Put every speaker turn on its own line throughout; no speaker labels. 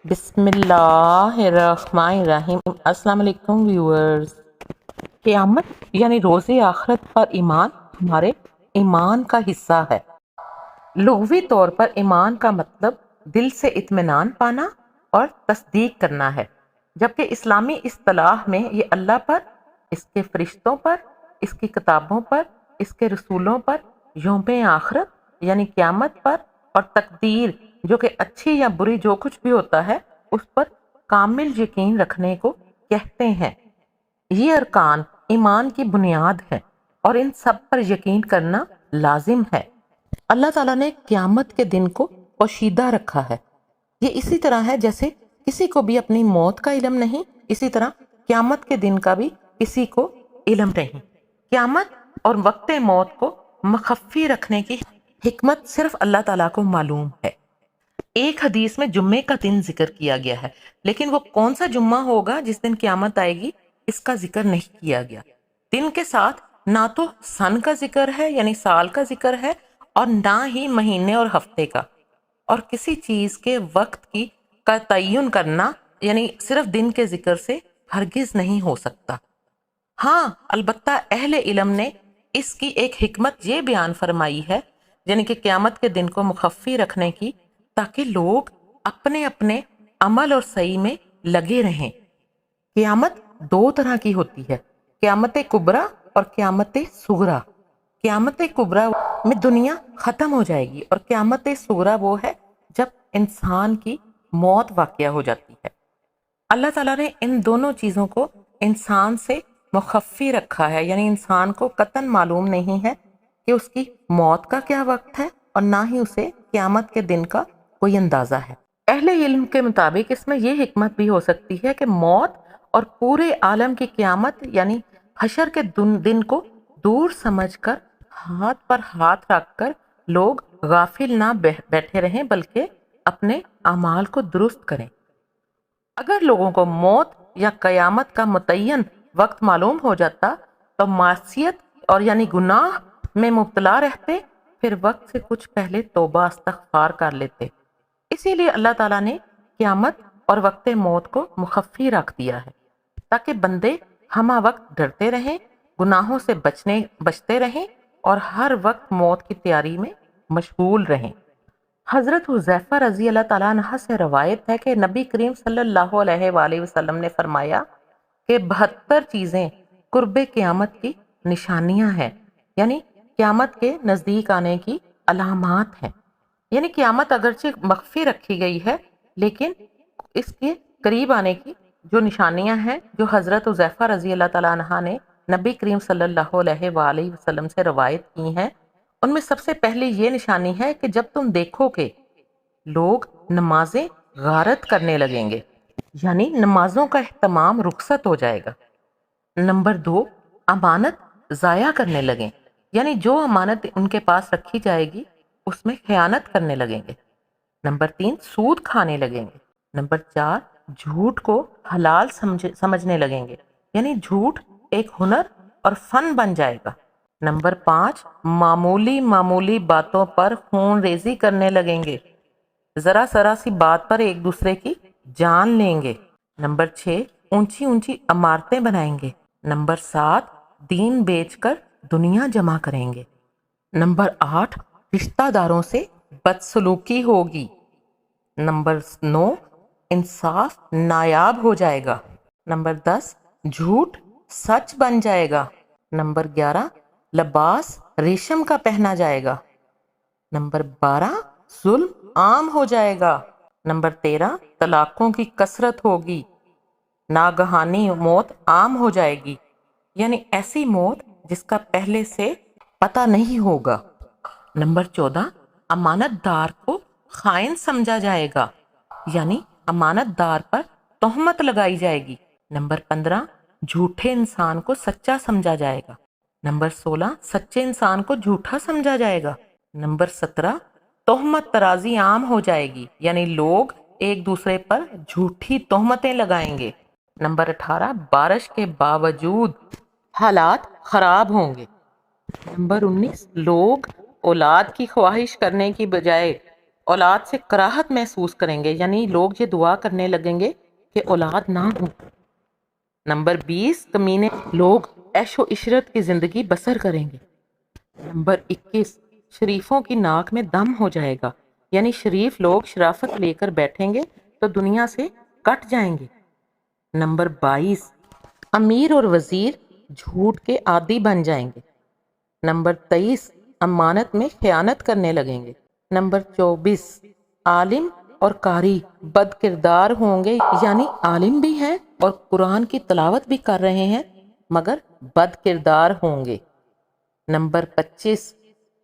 بسم اللہ الرحمن الرحیم۔ السلام علیکم ویورز۔ قیامت یعنی روز آخرت پر ایمان ہمارے ایمان کا حصہ ہے۔ لغوی طور پر ایمان کا مطلب دل سے اطمینان پانا اور تصدیق کرنا ہے، جبکہ اسلامی اصطلاح میں یہ اللہ پر، اس کے فرشتوں پر، اس کی کتابوں پر، اس کے رسولوں پر، یوم آخرت یعنی قیامت پر، اور تقدیر جو کہ اچھی یا بری جو کچھ بھی ہوتا ہے اس پر کامل یقین رکھنے کو کہتے ہیں۔ یہ ارکان ایمان کی بنیاد ہے اور ان سب پر یقین کرنا لازم ہے۔ اللہ تعالیٰ نے قیامت کے دن کو پوشیدہ رکھا ہے۔ یہ اسی طرح ہے جیسے کسی کو بھی اپنی موت کا علم نہیں، اسی طرح قیامت کے دن کا بھی کسی کو علم نہیں۔ قیامت اور وقت موت کو مخفی رکھنے کی حکمت صرف اللہ تعالیٰ کو معلوم ہے۔ ایک حدیث میں جمعے کا دن ذکر کیا گیا ہے، لیکن وہ کون سا جمعہ ہوگا جس دن قیامت آئے گی اس کا ذکر نہیں کیا گیا۔ دن کے ساتھ نہ تو سن کا ذکر ہے یعنی سال کا ذکر ہے، اور نہ ہی مہینے اور ہفتے کا، اور کسی چیز کے وقت کا تعین کرنا یعنی صرف دن کے ذکر سے ہرگز نہیں ہو سکتا۔ ہاں البتہ اہل علم نے اس کی ایک حکمت یہ بیان فرمائی ہے، یعنی کہ قیامت کے دن کو مخفی رکھنے کی، تاکہ لوگ اپنے اپنے عمل اور صحیح میں لگے رہیں۔ قیامت دو طرح کی ہوتی ہے، قیامت کبریٰ اور قیامت صغریٰ۔ قیامت کبریٰ میں دنیا ختم ہو جائے گی، اور قیامت صغریٰ وہ ہے جب انسان کی موت واقع ہو جاتی ہے۔ اللہ تعالیٰ نے ان دونوں چیزوں کو انسان سے مخفی رکھا ہے، یعنی انسان کو قطعاً معلوم نہیں ہے کہ اس کی موت کا کیا وقت ہے، اور نہ ہی اسے قیامت کے دن کا کوئی اندازہ ہے۔ اہل علم کے مطابق اس میں یہ حکمت بھی ہو سکتی ہے کہ موت اور پورے عالم کی قیامت یعنی حشر کے دن کو دور سمجھ کر ہاتھ پر ہاتھ رکھ کر لوگ غافل نہ بیٹھے رہیں، بلکہ اپنے اعمال کو درست کریں۔ اگر لوگوں کو موت یا قیامت کا متعین وقت معلوم ہو جاتا تو معصیت اور یعنی گناہ میں مبتلا رہتے، پھر وقت سے کچھ پہلے توبہ استغفار کر لیتے۔ اسی لیے اللہ تعالیٰ نے قیامت اور وقت موت کو مخفی رکھ دیا ہے، تاکہ بندے ہمہ وقت ڈرتے رہیں، گناہوں سے بچتے رہیں، اور ہر وقت موت کی تیاری میں مشغول رہیں۔ حضرت حذیفہ رضی اللہ تعالیٰ عنہ سے روایت ہے کہ نبی کریم صلی اللہ علیہ وآلہ وسلم نے فرمایا کہ 72 چیزیں قرب قیامت کی نشانیاں ہیں، یعنی قیامت کے نزدیک آنے کی علامات ہیں۔ یعنی قیامت اگرچہ مخفی رکھی گئی ہے، لیکن اس کے قریب آنے کی جو نشانیاں ہیں جو حضرت حذیفہ رضی اللہ تعالیٰ عنہ نے نبی کریم صلی اللہ علیہ وآلہ وسلم سے روایت کی ہیں، ان میں سب سے پہلی یہ نشانی ہے کہ جب تم دیکھو کہ لوگ نمازیں غارت کرنے لگیں گے، یعنی نمازوں کا اہتمام رخصت ہو جائے گا۔ نمبر 2، امانت ضائع کرنے لگیں، یعنی جو امانت ان کے پاس رکھی جائے گی اس میں خیانت کرنے لگیں گے۔ نمبر 3، سود کھانے لگیں گے۔ نمبر 4، جھوٹ کو حلال سمجھنے لگیں گے، یعنی جھوٹ ایک ہنر اور فن بن جائے گا۔ نمبر 5، معمولی باتوں پر خون ریزی کرنے لگیں گے، ذرا سی بات پر ایک دوسرے کی جان لیں گے۔ نمبر 6، اونچی عمارتیں بنائیں گے۔ نمبر 7، دین بیچ کر دنیا جمع کریں گے۔ نمبر 8، رشتہ داروں سے بدسلوکی ہوگی۔ نمبر 9، انصاف نایاب ہو جائے گا۔ نمبر 10، جھوٹ سچ بن جائے گا۔ نمبر 11، لباس ریشم کا پہنا جائے گا۔ نمبر 12، ظلم عام ہو جائے گا۔ نمبر 13، طلاقوں کی کثرت ہوگی۔ ناگہانی موت عام ہو جائے گی، یعنی ایسی موت جس کا پہلے سے پتہ نہیں ہوگا۔ نمبر 14، امانت دار کو خائن سمجھا جائے گا، یعنی امانت دار پر تہمت لگائی جائے گی۔ نمبر 15، جھوٹے انسان کو سچا سمجھا جائے گا۔ نمبر 16، سچے انسان کو جھوٹا سمجھا جائے گا۔ نمبر 17، تہمت ترازی عام ہو جائے گی، یعنی لوگ ایک دوسرے پر جھوٹی تہمتیں لگائیں گے۔ نمبر 18، بارش کے باوجود حالات خراب ہوں گے۔ نمبر 19، لوگ اولاد کی خواہش کرنے کی بجائے اولاد سے کراہت محسوس کریں گے، یعنی لوگ یہ دعا کرنے لگیں گے کہ اولاد نہ ہو۔ نمبر 20، کمینے لوگ عیش و عشرت کی زندگی بسر کریں گے۔ نمبر 21، شریفوں کی ناک میں دم ہو جائے گا، یعنی شریف لوگ شرافت لے کر بیٹھیں گے تو دنیا سے کٹ جائیں گے۔ نمبر 22، امیر اور وزیر جھوٹ کے عادی بن جائیں گے۔ نمبر 23، امانت میں خیانت کرنے لگیں گے۔ نمبر 24، عالم اور قاری بد کردار ہوں گے، یعنی عالم بھی ہیں اور قرآن کی تلاوت بھی کر رہے ہیں مگر بد کردار ہوں گے۔ نمبر 25،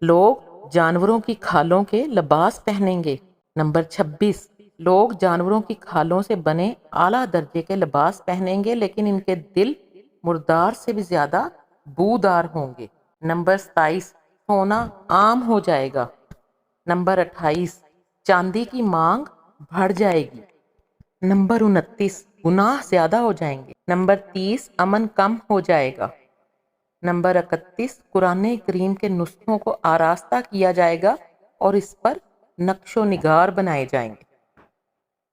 لوگ جانوروں کی کھالوں کے لباس پہنیں گے۔ نمبر 26، لوگ جانوروں کی کھالوں سے بنے اعلیٰ درجے کے لباس پہنیں گے لیکن ان کے دل مردار سے بھی زیادہ بودار ہوں گے۔ نمبر 27، سونا عام ہو جائے گا۔ نمبر 28، چاندی کی مانگ بڑھ جائے گی۔ نمبر 29، گناہ زیادہ ہو جائیں گے۔ نمبر 30، امن کم ہو جائے گا۔ نمبر 31، قرآن کریم کے نسخوں کو آراستہ کیا جائے گا اور اس پر نقش و نگار بنائے جائیں گے۔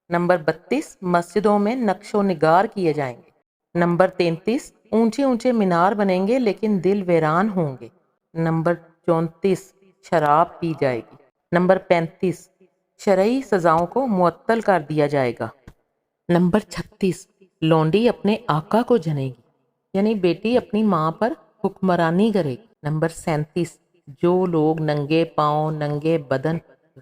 نمبر 32، مسجدوں میں نقش و نگار کیے جائیں گے۔ نمبر 33، اونچے اونچے مینار بنیں گے لیکن دل ویران ہوں گے۔ نمبر 34، شراب پی جائے گی۔ نمبر 35، شرعی سزاؤں کو معطل کر دیا جائے گا۔ نمبر 36، لونڈی اپنے آقا کو جنے گی، یعنی بیٹی اپنی ماں پر حکمرانی کرے گی۔ نمبر 37، جو لوگ ننگے پاؤں ننگے بدن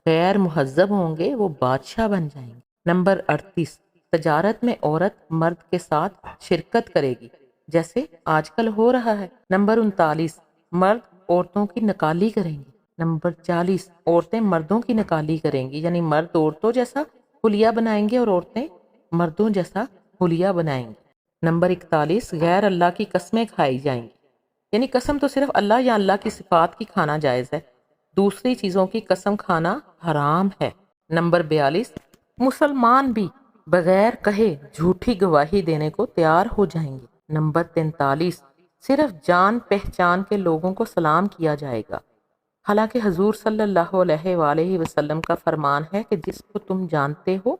غیر مہذب ہوں گے وہ بادشاہ بن جائیں گے۔ نمبر 38، تجارت میں عورت مرد کے ساتھ شرکت کرے گی جیسے آج کل ہو رہا ہے۔ نمبر 39، مرد عورتوں کی نکالی کریں گے۔ نمبر 40، عورتیں مردوں کی نکالی کریں گی، یعنی مرد عورتوں جیسا حلیہ بنائیں گے اور عورتیں مردوں جیسا حلیہ بنائیں گی۔ نمبر 41، غیر اللہ کی قسمیں کھائی جائیں گی، یعنی قسم تو صرف اللہ یا اللہ کی صفات کی کھانا جائز ہے، دوسری چیزوں کی قسم کھانا حرام ہے۔ نمبر 42، مسلمان بھی بغیر کہے جھوٹی گواہی دینے کو تیار ہو جائیں گے۔ نمبر 43، صرف جان پہچان کے لوگوں کو سلام کیا جائے گا، حالانکہ حضور صلی اللہ علیہ وآلہ وسلم کا فرمان ہے کہ جس کو تم جانتے ہو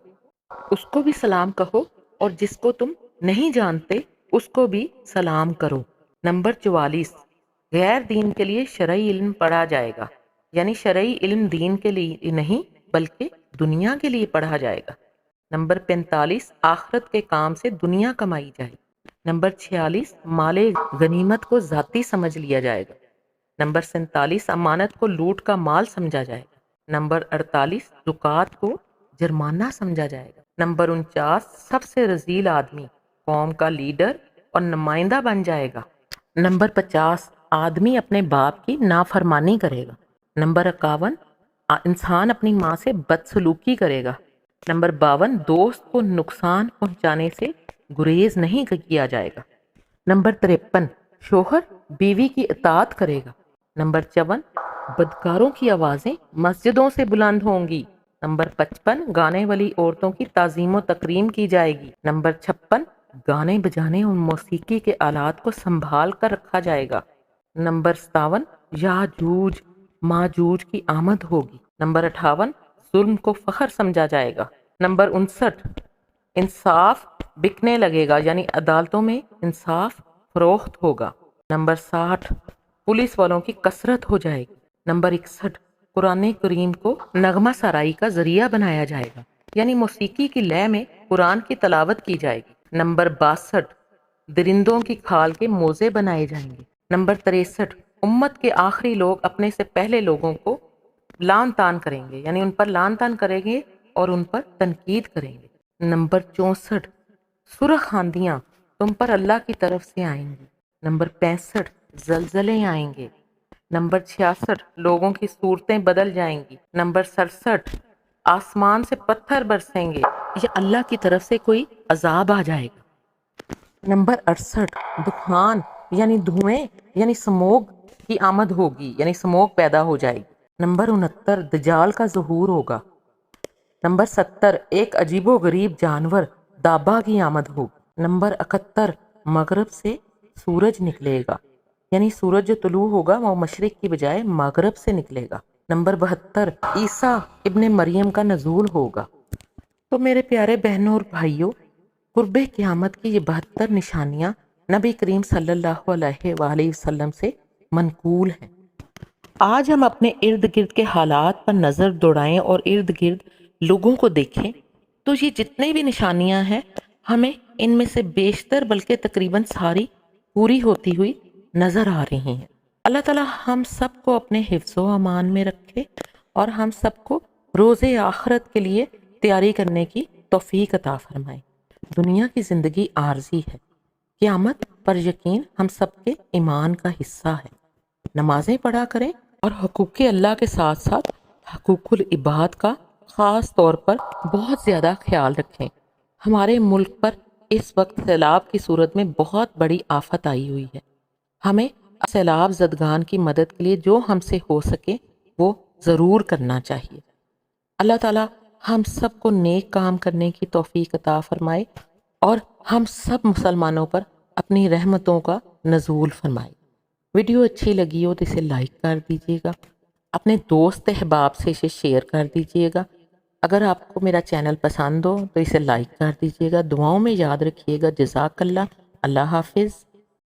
اس کو بھی سلام کہو اور جس کو تم نہیں جانتے اس کو بھی سلام کرو۔ نمبر 44، غیر دین کے لیے شرعی علم پڑھا جائے گا، یعنی شرعی علم دین کے لیے نہیں بلکہ دنیا کے لیے پڑھا جائے گا۔ نمبر 45، آخرت کے کام سے دنیا کمائی جائے گی۔ نمبر 46، مال غنیمت کو ذاتی سمجھ لیا جائے گا۔ نمبر 47، امانت کو لوٹ کا مال سمجھا جائے گا۔ نمبر 48، زکوٰۃ کو جرمانہ سمجھا جائے گا۔ نمبر 49، سب سے رذیل آدمی قوم کا لیڈر اور نمائندہ بن جائے گا۔ نمبر 50، آدمی اپنے باپ کی نافرمانی کرے گا۔ نمبر 51، انسان اپنی ماں سے بدسلوکی کرے گا۔ نمبر 52، دوست کو نقصان پہنچانے سے گریز نہیں کیا جائے گا۔ نمبر 53، شوہر بیوی کی اطاعت کرے گا۔ نمبر 54، بدکاروں کی آوازیں مسجدوں سے بلند ہوں گی۔ نمبر 55، گانے والی عورتوں کی تعظیم و تکریم کی جائے گی۔ نمبر 56، گانے بجانے اور موسیقی کے آلات کو سنبھال کر رکھا جائے گا۔ نمبر 57، یاجوج ماجوج کی آمد ہوگی۔ نمبر 58، ظلم کو فخر سمجھا جائے گا۔ نمبر 59، انصاف بکنے لگے گا، یعنی عدالتوں میں انصاف فروخت ہوگا۔ نمبر 60، پولیس والوں کی کثرت ہو جائے گی۔ نمبر 61، قرآن کریم کو نغمہ سرائی کا ذریعہ بنایا جائے گا، یعنی موسیقی کی لے میں قرآن کی تلاوت کی جائے گی۔ نمبر 62، درندوں کی کھال کے موزے بنائے جائیں گے۔ نمبر 63، امت کے آخری لوگ اپنے سے پہلے لوگوں کو لعن طعن کریں گے، یعنی ان پر لعن طعن کریں گے اور ان پر تنقید کریں گے۔ نمبر 64، سرخ آندیاں تم پر اللہ کی طرف سے آئیں گی۔ نمبر 65، زلزلے آئیں گے۔ نمبر 66، لوگوں کی صورتیں بدل جائیں گی۔ نمبر 67، آسمان سے پتھر برسیں گے یا اللہ کی طرف سے کوئی عذاب آ جائے گا۔ نمبر 68، دخان یعنی دھوئیں یعنی سموگ کی آمد ہوگی، یعنی سموگ پیدا ہو جائے گی۔ نمبر 69، دجال کا ظہور ہوگا۔ نمبر 70، ایک عجیب و غریب جانور دابہ کی آمد ہوگی۔ نمبر 71، مغرب سے سورج نکلے گا، یعنی سورج جو طلوع ہوگا وہ مشرق کی بجائے مغرب سے نکلے گا۔ نمبر 72 عیسیٰ ابن مریم کا نزول ہوگا۔ تو میرے پیارے بہنوں اور بھائیوں، قرب قیامت کی یہ 72 نشانیاں نبی کریم صلی اللہ علیہ وآلہ وسلم سے منقول ہیں۔ آج ہم اپنے ارد گرد کے حالات پر نظر دوڑائیں اور ارد گرد لوگوں کو دیکھیں تو یہ جتنے بھی نشانیاں ہیں ہمیں ان میں سے بیشتر بلکہ تقریباً ساری پوری ہوتی ہوئی نظر آ رہی ہیں۔ اللہ تعالی ہم سب کو اپنے حفظ و امان میں رکھے اور ہم سب کو روز آخرت کے لیے تیاری کرنے کی توفیق عطا فرمائے۔ دنیا کی زندگی عارضی ہے، قیامت پر یقین ہم سب کے ایمان کا حصہ ہے۔ نمازیں پڑھا کریں اور حقوق اللہ کے ساتھ ساتھ حقوق العباد کا خاص طور پر بہت زیادہ خیال رکھیں۔ ہمارے ملک پر اس وقت سیلاب کی صورت میں بہت بڑی آفت آئی ہوئی ہے۔ ہمیں سیلاب زدگان کی مدد کے لیے جو ہم سے ہو سکے وہ ضرور کرنا چاہیے۔ اللہ تعالی ہم سب کو نیک کام کرنے کی توفیق عطا فرمائے اور ہم سب مسلمانوں پر اپنی رحمتوں کا نزول فرمائے۔ ویڈیو اچھی لگی ہو تو اسے لائک کر دیجیے گا، اپنے دوست احباب سے اسے شیئر کر دیجیے گا۔ اگر آپ کو میرا چینل پسند ہو تو اسے لائک کر دیجیے گا۔ دعاؤں میں یاد رکھیے گا۔ جزاک اللہ۔ اللہ حافظ۔